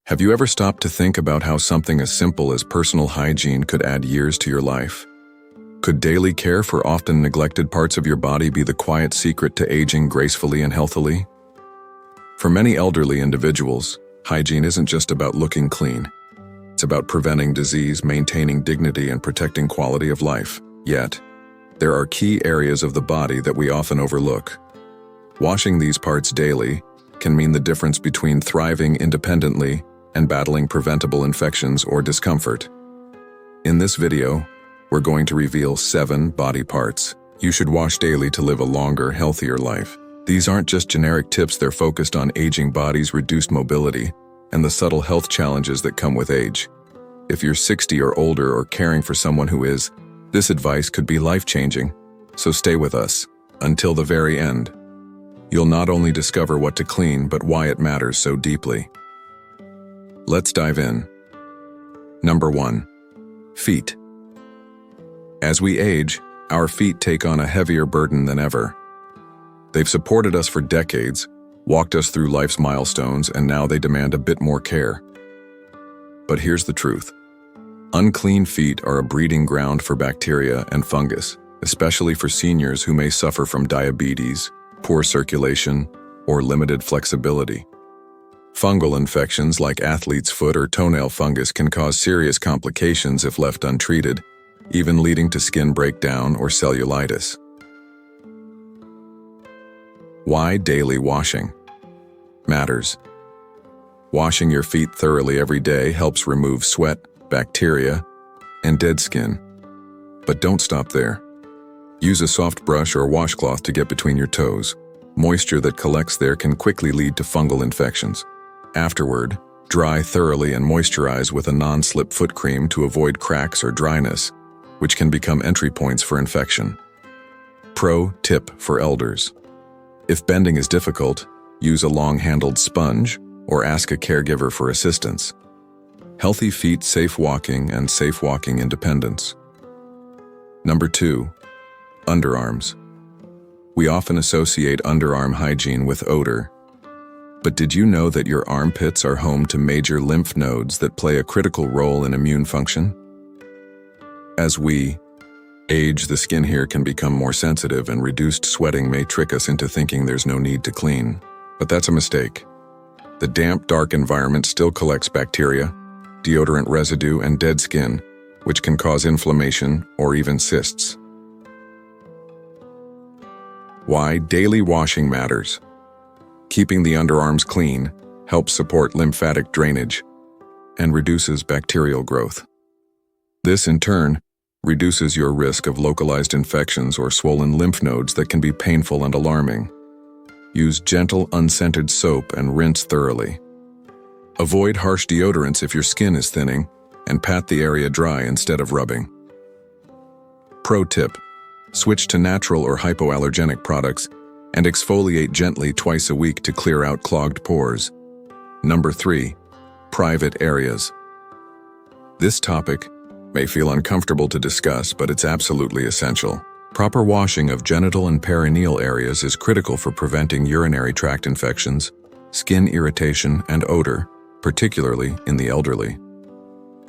Have you ever stopped to think about how something as simple as personal hygiene could add years to your life? Could daily care for often neglected parts of your body be the quiet secret to aging gracefully and healthily? For many elderly individuals, hygiene isn't just about looking clean. It's about preventing disease, maintaining dignity, and protecting quality of life. Yet, there are key areas of the body that we often overlook. Washing these parts daily can mean the difference between thriving independently and battling preventable infections or discomfort. In this video, we're going to reveal 7 body parts you should wash daily to live a longer, healthier life. These aren't just generic tips, they're focused on aging bodies, reduced mobility, and the subtle health challenges that come with age. If you're 60 or older or caring for someone who is, this advice could be life-changing, so stay with us until the very end. You'll not only discover what to clean, but why it matters so deeply. Let's dive in. Number 1. Feet. As we age, our feet take on a heavier burden than ever. They've supported us for decades, walked us through life's milestones, and now they demand a bit more care. But here's the truth. Unclean feet are a breeding ground for bacteria and fungus, especially for seniors who may suffer from diabetes, poor circulation, or limited flexibility. Fungal infections like athlete's foot or toenail fungus can cause serious complications if left untreated, even leading to skin breakdown or cellulitis. Why daily washing matters. Washing your feet thoroughly every day helps remove sweat, bacteria, and dead skin. But don't stop there. Use a soft brush or washcloth to get between your toes. Moisture that collects there can quickly lead to fungal infections. Afterward, dry thoroughly and moisturize with a non-slip foot cream to avoid cracks or dryness, which can become entry points for infection. Pro tip for elders. If bending is difficult, use a long-handled sponge or ask a caregiver for assistance. Healthy feet, safe walking, and safe walking independence. Number 2. Underarms. We often associate underarm hygiene with odor. But did you know that your armpits are home to major lymph nodes that play a critical role in immune function? As we age, the skin here can become more sensitive, and reduced sweating may trick us into thinking there's no need to clean. But that's a mistake. The damp, dark environment still collects bacteria, deodorant residue, and dead skin, which can cause inflammation or even cysts. Why daily washing matters. Keeping the underarms clean helps support lymphatic drainage and reduces bacterial growth. This, in turn, reduces your risk of localized infections or swollen lymph nodes that can be painful and alarming. Use gentle, unscented soap and rinse thoroughly. Avoid harsh deodorants if your skin is thinning, and pat the area dry instead of rubbing. Pro tip: switch to natural or hypoallergenic products and exfoliate gently twice a week to clear out clogged pores. Number 3. Private areas. This topic may feel uncomfortable to discuss, but it's absolutely essential. Proper washing of genital and perineal areas is critical for preventing urinary tract infections, skin irritation, and odor, particularly in the elderly.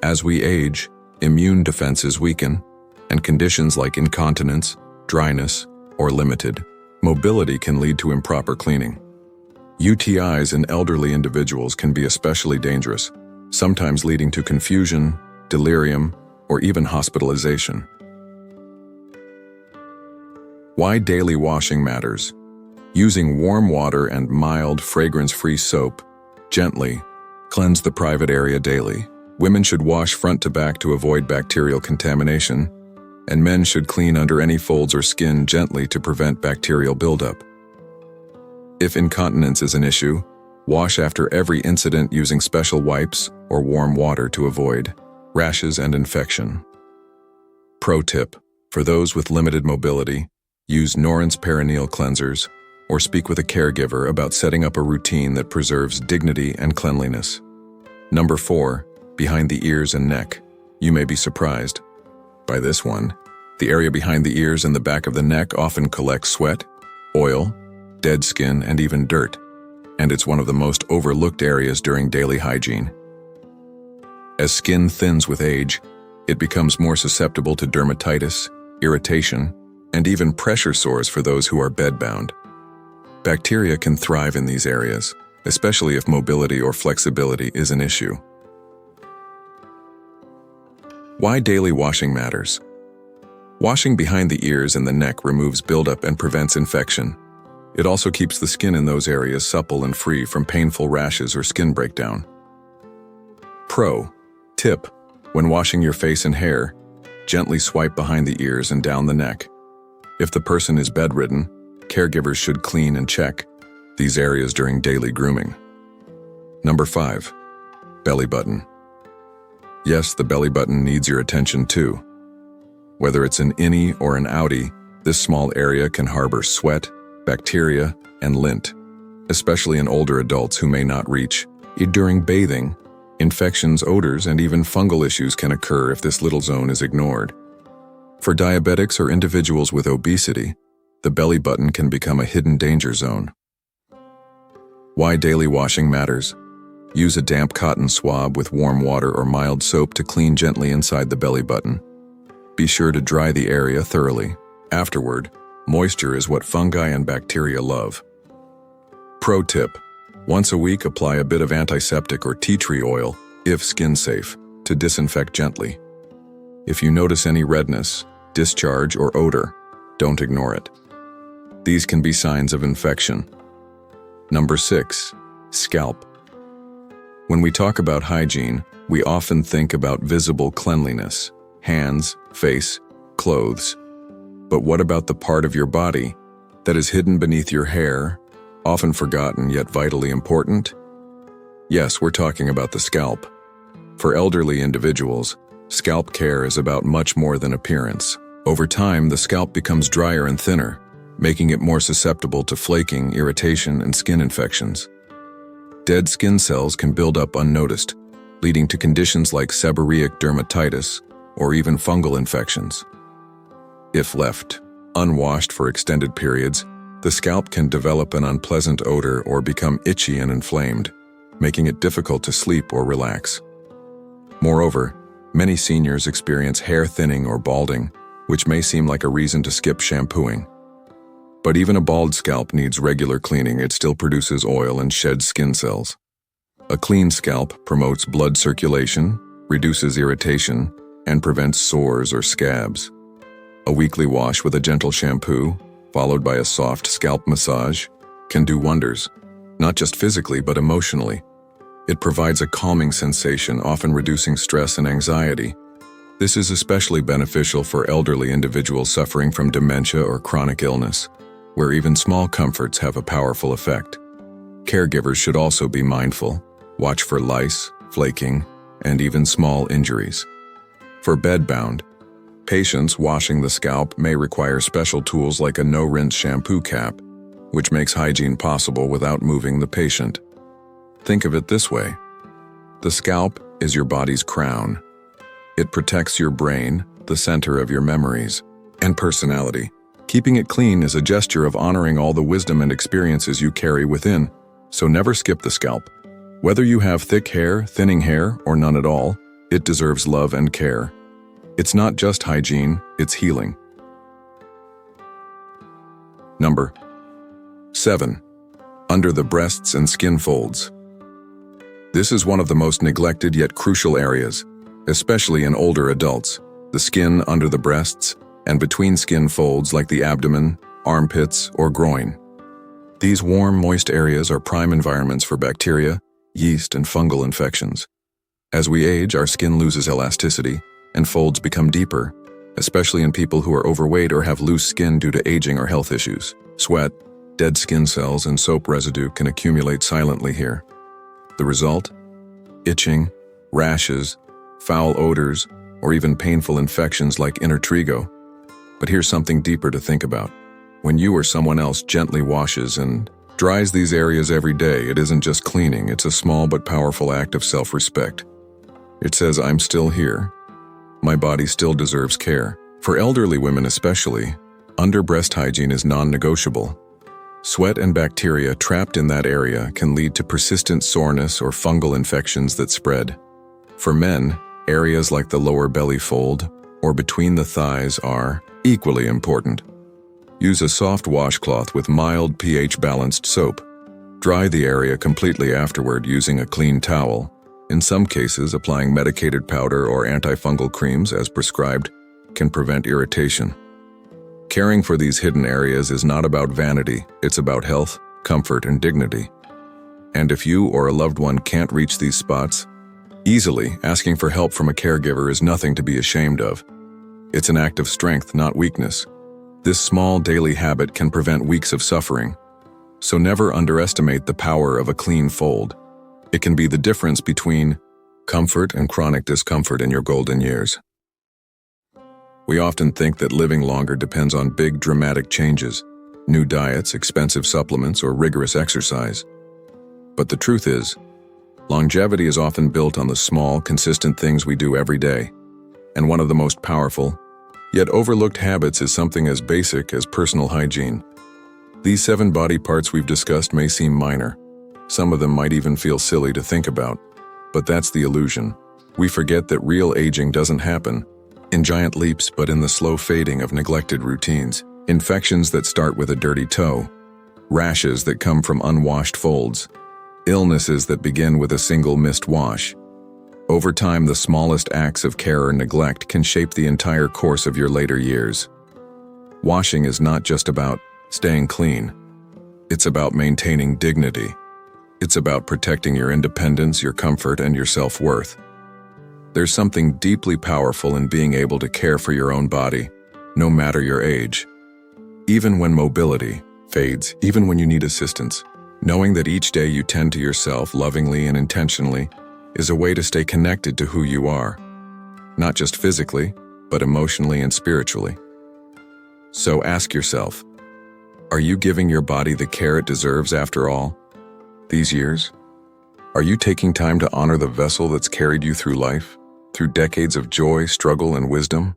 As we age, immune defenses weaken, and conditions like incontinence, dryness, or limited mobility can lead to improper cleaning. UTIs in elderly individuals can be especially dangerous, sometimes leading to confusion, delirium, or even hospitalization. Why daily washing matters. Using warm water and mild, fragrance-free soap gently cleanse the private area daily. Women should wash front to back to avoid bacterial contamination, and men should clean under any folds or skin gently to prevent bacterial buildup. If incontinence is an issue, wash after every incident using special wipes or warm water to avoid rashes and infection. Pro tip: for those with limited mobility, use Norrin's perineal cleansers or speak with a caregiver about setting up a routine that preserves dignity and cleanliness. Number 4. Behind the ears and neck. You may be surprised by this one. The area behind the ears and the back of the neck often collects sweat, oil, dead skin, and even dirt, and it's one of the most overlooked areas during daily hygiene. As skin thins with age, it becomes more susceptible to dermatitis, irritation, and even pressure sores for those who are bedbound. Bacteria can thrive in these areas, especially if mobility or flexibility is an issue. Why daily washing matters. Washing behind the ears and the neck removes buildup and prevents infection. It also keeps the skin in those areas supple and free from painful rashes or skin breakdown. Pro tip: when washing your face and hair, gently swipe behind the ears and down the neck. If the person is bedridden, caregivers should clean and check these areas during daily grooming. Number 5. Belly button. Yes, the belly button needs your attention too. Whether it's an innie or an outie, this small area can harbor sweat, bacteria, and lint, especially in older adults who may not reach. During bathing, infections, odors, and even fungal issues can occur if this little zone is ignored. For diabetics or individuals with obesity, the belly button can become a hidden danger zone. Why daily washing matters. Use a damp cotton swab with warm water or mild soap to clean gently inside the belly button. Be sure to dry the area thoroughly. Afterward, moisture is what fungi and bacteria love. Pro tip: once a week, apply a bit of antiseptic or tea tree oil, if skin safe, to disinfect gently. If you notice any redness, discharge, or odor, don't ignore it. These can be signs of infection. Number 6. Scalp. When we talk about hygiene, we often think about visible cleanliness: hands, face, clothes. But what about the part of your body that is hidden beneath your hair, often forgotten yet vitally important? Yes, we're talking about the scalp. For elderly individuals, scalp care is about much more than appearance. Over time, the scalp becomes drier and thinner, making it more susceptible to flaking, irritation, and skin infections. Dead skin cells can build up unnoticed, leading to conditions like seborrheic dermatitis or even fungal infections. If left unwashed for extended periods, the scalp can develop an unpleasant odor or become itchy and inflamed, making it difficult to sleep or relax. Moreover, many seniors experience hair thinning or balding, which may seem like a reason to skip shampooing. But even a bald scalp needs regular cleaning. It still produces oil and sheds skin cells. A clean scalp promotes blood circulation, reduces irritation, and prevents sores or scabs. A weekly wash with a gentle shampoo, followed by a soft scalp massage, can do wonders, not just physically but emotionally. It provides a calming sensation, often reducing stress and anxiety. This is especially beneficial for elderly individuals suffering from dementia or chronic illness, where even small comforts have a powerful effect. Caregivers should also be mindful, watch for lice, flaking, and even small injuries. For bedbound patients, washing the scalp may require special tools like a no-rinse shampoo cap, which makes hygiene possible without moving the patient. Think of it this way: the scalp is your body's crown. It protects your brain, the center of your memories and personality. Keeping it clean is a gesture of honoring all the wisdom and experiences you carry within, so never skip the scalp. Whether you have thick hair, thinning hair, or none at all, it deserves love and care. It's not just hygiene, it's healing. Number 7. Under the breasts and skin folds. This is one of the most neglected yet crucial areas, especially in older adults. The skin under the breasts and between skin folds like the abdomen, armpits, or groin. These warm, moist areas are prime environments for bacteria, yeast, and fungal infections. As we age, our skin loses elasticity, and folds become deeper, especially in people who are overweight or have loose skin due to aging or health issues. Sweat, dead skin cells, and soap residue can accumulate silently here. The result? Itching, rashes, foul odors, or even painful infections like intertrigo. But here's something deeper to think about. When you or someone else gently washes and dries these areas every day, it isn't just cleaning, it's a small but powerful act of self-respect. It says, I'm still here. My body still deserves care. For elderly women especially, under-breast hygiene is non-negotiable. Sweat and bacteria trapped in that area can lead to persistent soreness or fungal infections that spread. For men, areas like the lower belly fold or between the thighs are equally important. Use a soft washcloth with mild pH-balanced soap. Dry the area completely afterward using a clean towel. In some cases, applying medicated powder or antifungal creams as prescribed can prevent irritation. Caring for these hidden areas is not about vanity, it's about health, comfort, and dignity. And if you or a loved one can't reach these spots easily, asking for help from a caregiver is nothing to be ashamed of. It's an act of strength, not weakness. This small daily habit can prevent weeks of suffering. So never underestimate the power of a clean fold. It can be the difference between comfort and chronic discomfort in your golden years. We often think that living longer depends on big, dramatic changes, new diets, expensive supplements, or rigorous exercise. But the truth is, longevity is often built on the small, consistent things we do every day. And one of the most powerful, yet overlooked habits is something as basic as personal hygiene. These 7 body parts we've discussed may seem minor. Some of them might even feel silly to think about. But that's the illusion. We forget that real aging doesn't happen in giant leaps, but in the slow fading of neglected routines. Infections that start with a dirty toe, rashes that come from unwashed folds, illnesses that begin with a single missed wash. Over time, the smallest acts of care or neglect can shape the entire course of your later years. Washing is not just about staying clean. It's about maintaining dignity. It's about protecting your independence, your comfort, and your self-worth. There's something deeply powerful in being able to care for your own body, no matter your age. Even when mobility fades, even when you need assistance, knowing that each day you tend to yourself lovingly and intentionally is a way to stay connected to who you are, not just physically, but emotionally and spiritually. So ask yourself, are you giving your body the care it deserves after all these years? Are you taking time to honor the vessel that's carried you through life, through decades of joy, struggle, and wisdom?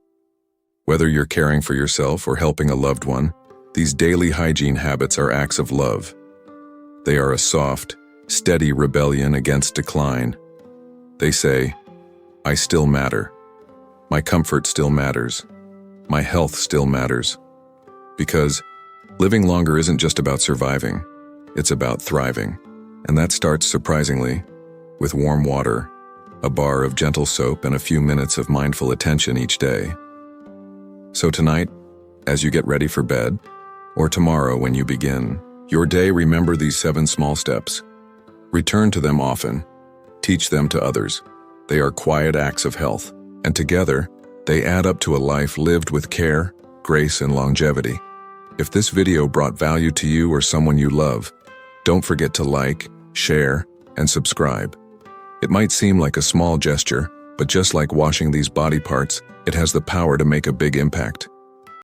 Whether you're caring for yourself or helping a loved one, these daily hygiene habits are acts of love. They are a soft, steady rebellion against decline. They say, I still matter. My comfort still matters. My health still matters. Because living longer isn't just about surviving, it's about thriving. And that starts, surprisingly, with warm water, a bar of gentle soap, and a few minutes of mindful attention each day. So tonight, as you get ready for bed, or tomorrow when you begin your day, remember these 7 small steps. Return to them often. Teach them to others. They are quiet acts of health, and together, they add up to a life lived with care, grace, and longevity. If this video brought value to you or someone you love, don't forget to like, share, and subscribe. It might seem like a small gesture, but just like washing these body parts, it has the power to make a big impact.